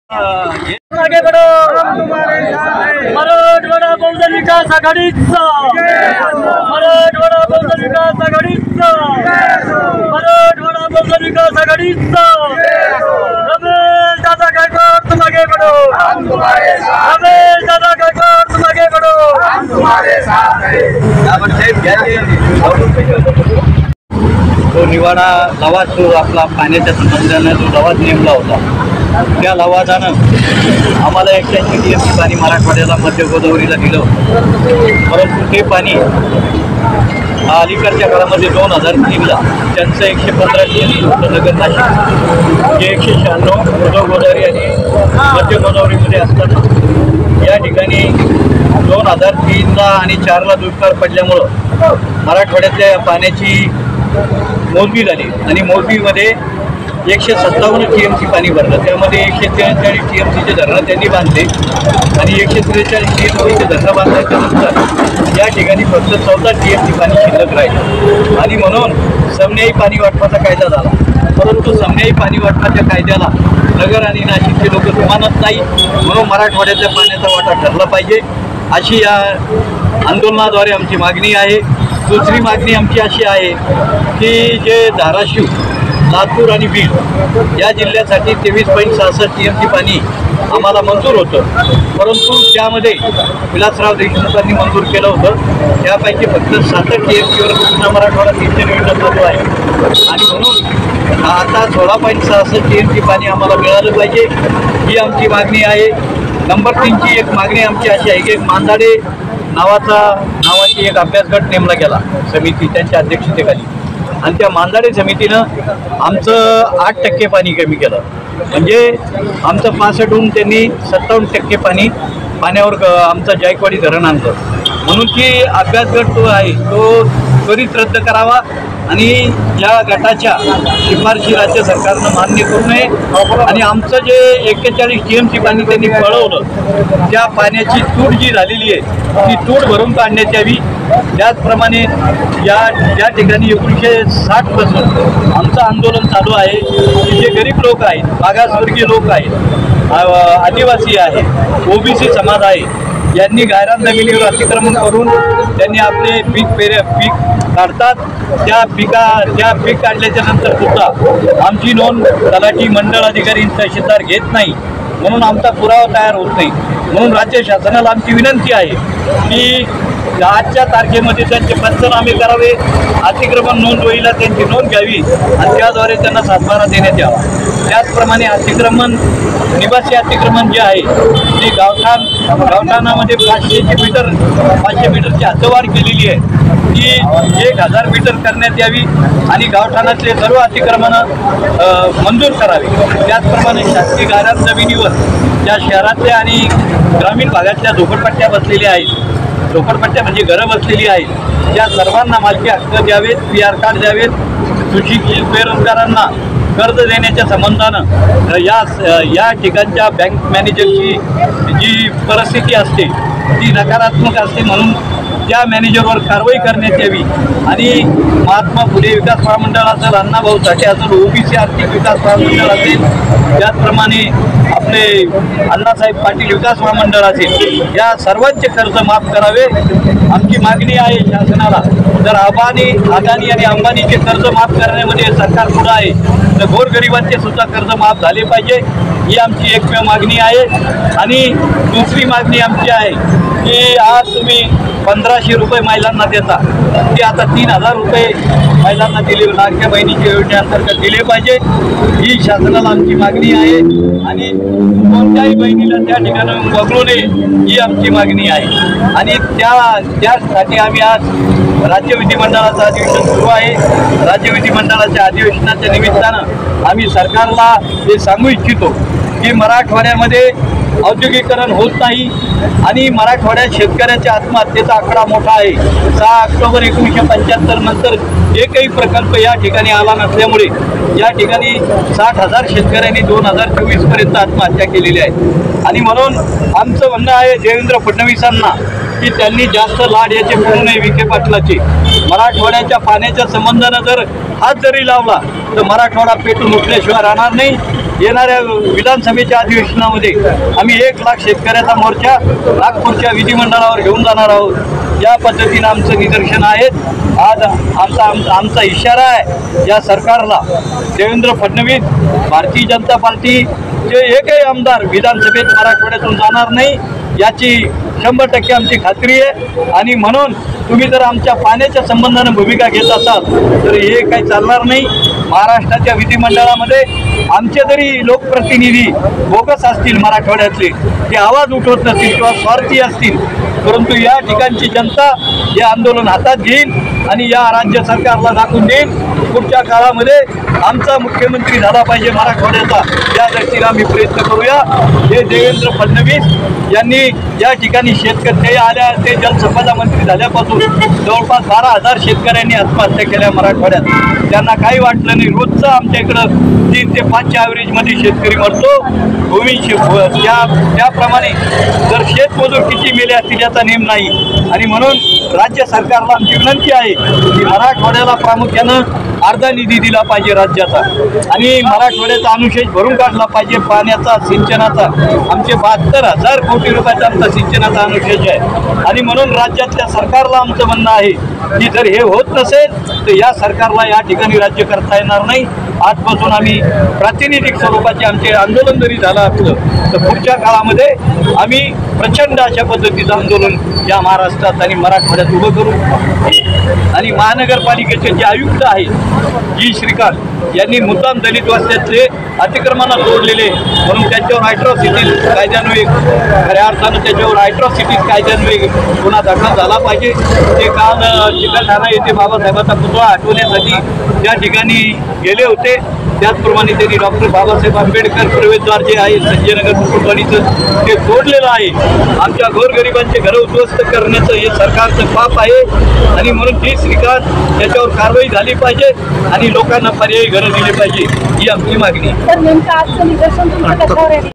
आगे बढ़ो, मराठवाडा बहुजन विकास आघाडीचा, मराठवाडा बहुजन विकास आघाडीचा, मराठवाडा बहुजन विकास आघाडीचा। रमेश दादा गायकवाड तुम आगे बढ़ो, रमेश दादा गायकवाड तुम आगे बढ़ो, हम तुम्हारे साथ हैं। तो निवाडा लवाद जो आपला पाण्याच्या संबंधाने जो लवाद नेमला होता त्या लवादानं आम्हाला 180 TMC पाणी मराठवाड्याला मध्य गोदावरीला दिलं, परंतु ते पाणी अलीकडच्या काळामध्ये 2003ला त्यांचं 115 TMC होतं नगर नाशिक, जे 196 मध्य गोदावरी आणि मध्य गोदावरीमध्ये असताना या ठिकाणी 2003ला आणि 4ला दुष्काळ पडल्यामुळं मराठवाड्यातल्या पाण्याची मोजणी झाली आणि मोजणीमध्ये 157 TMC पाणी भरलं। त्यामध्ये 143 TMCचे धरणं त्यांनी बांधले आणि 143 TMCचे धरणं बांधल्याच्यानंतर या ठिकाणी फक्त 14 TMC पाणी शिल्लक राहील आणि म्हणून समन्यायी पाणी वाटपाचा कायदा झाला। परंतु समन्यायी पाणी वाटपाच्या कायद्याला नगर आणि नाशिकचे लोक मानत नाही, म्हणून मराठवाड्याच्या पाण्याचा वाटा ठरला पाहिजे अशी या आंदोलनाद्वारे आमची मागणी आहे। दुसरी मागणी आमची अशी आहे की जे धाराशिव, लातूर आणि बीड या जिल्ह्यासाठी 23.66 TMC पाणी आम्हाला मंजूर होतं, परंतु त्यामध्ये विलासराव देशमुखांनी मंजूर केलं होतं। त्यापैकी फक्त 7 TMCवर पूर्ण मराठवाडा सिंचन योजना चालू आहे आणि म्हणून आता 16.66 TMC पाणी आम्हाला मिळालं पाहिजे ही आमची मागणी आहे। नंबर 3ची एक मागणी आमची अशी आहे की मांदाडे नावाची एक अभ्यास गट नेमला गेला समिती त्यांच्या अध्यक्षतेखाली आणि त्या मांदाडे समितीनं आमचं 8% पाणी कमी केलं, म्हणजे आमचं 65हून त्यांनी 57% पाण्यावर आमचं जायकवाडी धरण आणलं। म्हणून की अभ्यास गट जो आहे तो त्वरित रद्द करावा आणि या गटाच्या शिफारशी राज्य सरकारनं मान्य करू नये आणि आमचं जे 41 TMC पाणी त्यांनी पळवलं त्या पाण्याची तूट जी झालेली आहे ती तूट भरून काढण्यात यावी। त्याचप्रमाणे या ठिकाणी 1960 पासून आमचं आंदोलन चालू आहे की जे गरीब लोक आहेत, मागासवर्गीय लोक आहेत, आदिवासी आहे, OBC समाज आहे, यांनी गायरान जमिनीवर अतिक्रमण करून त्यांनी आपले पीक काढतात। त्या पीक काढल्याच्या नंतर सुद्धा आमची नोंद तलाठी, मंडळ अधिकारी, तहसीलदार घेत नाही, म्हणून आमचा पुरावा तयार होत नाही। म्हणून राज्य शासनाला आमची विनंती आहे की आजच्या तारखेमध्ये त्यांचे पंचनामे करावे, अतिक्रमण नोंदवहीला त्यांची नोंद घ्यावी आणि त्याद्वारे त्यांना सातबारा देण्यात यावा। त्याचप्रमाणे निवासी अतिक्रमण जे आहे ते गावठाणामध्ये 500 मीटरची हद्दवाढ केलेली आहे, ती 1000 मीटर करण्यात यावी आणि गावठाणातले सर्व अतिक्रमणं मंजूर करावी। त्याचप्रमाणे शासकीय गायरान जमिनीवर ज्या शहरातल्या आणि ग्रामीण भागातल्या झोपडपट्ट्या बसलेल्या आहेत, झोपडपट्ट्या म्हणजे घरं बसलेली आहेत, त्या सर्वांना मालकी हक्क द्यावेत, PR कार्ड द्यावेत। सुशिक्षित बेरोजगारांना कर्ज देण्याच्या संबंधानं या ठिकाणच्या बँक मॅनेजरची जी परिस्थिती असते ती नकारात्मक असते, म्हणून त्या मॅनेजरवर कारवाई करण्यात यावी आणि महात्मा फुले विकास महामंडळ असेल, अण्णाभाऊ साठे असेल, OBC आर्थिक विकास महामंडळ असेल, त्याचप्रमाणे आपले अण्णासाहेब पाटील विकास महामंडळ असेल, या सर्वांचे कर्ज माफ करावे आमची मागणी आहे शासनाला। जर अदानी आणि अंबानीचे कर्ज माफ करण्यामध्ये सरकार पुढं आहे तर गोरगरिबांचे सुद्धा कर्ज माफ झाले पाहिजे ही आमची एकमेव मागणी आहे। आणि दुसरी मागणी आमची आहे की आज तुम्ही 1500 रुपये महिलांना देता, ते आता 3000 रुपये महिलांना दिले, लाडक्या बहिणीच्या योजनेअंतर्गत दिले पाहिजे ही शासनाला आमची मागणी आहे आणि कोणत्याही बहिणीला त्या ठिकाणी वगळू नये ही आमची मागणी आहे। आणि त्यासाठी आम्ही आज राज्य विधिमंडळाचं अधिवेशन सुरू आहे। राज्य विधिमंडळाच्या अधिवेशनाच्या निमित्तानं आम्ही सरकारला हे सांगू इच्छितो की मराठवाड्यामध्ये औद्योगिकरण होत नाही आणि मराठवाड्यात शेतकऱ्याच्या आत्महत्येचा आकडा मोठा आहे। 6 ऑक्टोबर 1975 नंतर एकही प्रकल्प या ठिकाणी आला नसल्यामुळे या ठिकाणी 60,000 शेतकऱ्यांनी 2024 पर्यंत आत्महत्या केलेल्या आहेत आणि म्हणून आमचं म्हणणं आहे देवेंद्र फडणवीसांना की त्यांनी जास्त लाड याचे करू नये विखे पाटलाचे। मराठवाड्याच्या पाण्याच्या संबंधानं जर हात जरी लावला तर मराठवाडा पेटून उठल्याशिवाय राहणार नाही येणाऱ्या विधानसभेच्या अधिवेशनामध्ये आम्ही 1 लाख शेतकऱ्याचा मोर्चा नागपूरच्या विधिमंडळावर घेऊन जाणार आहोत। या पद्धतीनं आमचं निदर्शन आहेत। आज आमचा इशारा आहे या सरकारला, देवेंद्र फडणवीस, भारतीय जनता पार्टीचे एकही आमदार विधानसभेत मराठवाड्यातून जाणार नाही याची 100% आमची खात्री आहे। आणि म्हणून तुम्ही जर आमच्या पाण्याच्या संबंधानं भूमिका घेत असाल तर हे काही चालणार नाही। महाराष्ट्राच्या विधिमंडळामध्ये आमचे जरी लोकप्रतिनिधी बोगस असतील मराठवाड्यातले, ते आवाज उठवत नसतील किंवा स्वार्थी असतील, परंतु या ठिकाणची जनता हे आंदोलन हातात घेईल आणि या राज्य सरकारला दाखवून देईल पुढच्या काळामध्ये आमचा मुख्यमंत्री झाला पाहिजे मराठवाड्याचा, या दृष्टीने आम्ही प्रयत्न करूया। हे देवेंद्र फडणवीस यांनी या ठिकाणी शेतकरी आल्या ते जलसंपदा मंत्री झाल्यापासून जवळपास 12,000 शेतकऱ्यांनी आत्महत्या केल्या मराठवाड्यात। त्यांना काही वाटलं नाही। रोजचं आमच्या इकडं 3 ते 5च्या ॲव्हरेजमध्ये शेतकरी मरतो भूमीशी, त्याप्रमाणे जर शेतमजूर किती मेले असतील याचा नेम नाही। आणि म्हणून राज्य सरकारला आमची विनंती आहे की मराठवाड्याला प्रामुख्यानं अर्धा निधी दिला पाहिजे राज्याचा आणि मराठवाड्याचा अनुशेष भरून काढला पाहिजे पाण्याचा, सिंचनाचा। आमचे 72,000 कोटी रुपयाचा आमचा सिंचनाचा अनुशेष आहे। आणि म्हणून राज्यातल्या सरकारला आमचं म्हणणं आहे की जर हे होत नसेल तर या सरकारला या ठिकाणी राज्य करता येणार नाही। आजपासून आम्ही प्रातिनिधिक स्वरूपाचे आमचे आंदोलन जरी झालं असलं तर पुढच्या काळामध्ये आम्ही प्रचंड अशा पद्धतीचं आंदोलन या महाराष्ट्रात आणि मराठवाड्यात उभं करू। आणि महानगरपालिकेचे जे आयुक्त आहेत जी श्रीकांत यांनी मुद्दाम दलित वस्त्यातले अतिक्रमणा तोडलेले, म्हणून त्यांच्यावर ॲट्रॉसिटीज कायद्यान्वये, खऱ्या अर्थानं त्याच्यावर ॲट्रॉसिटीज कायद्यान्वये गुन्हा दाखल झाला पाहिजे। ते काल चिखलठाणा येथे बाबासाहेबांचा पुतळा हटवण्यासाठी त्या ठिकाणी गेले होते। त्याचप्रमाणे त्यांनी डॉक्टर बाबासाहेब आंबेडकर प्रवेशद्वार जे आहे संजयनगर कुटुंबवाडीचं ते तोडलेलं आहे। आमच्या गोरगरिबांचे घरं उद्ध्वस्त करण्याचं हे सरकारचं पाप आहे आणि म्हणून जी श्रीकांत याच्यावर कारवाई झाली पाहिजे आणि लोकांना पर्यायी घरं दिली पाहिजे ही आमची मागणी आहे।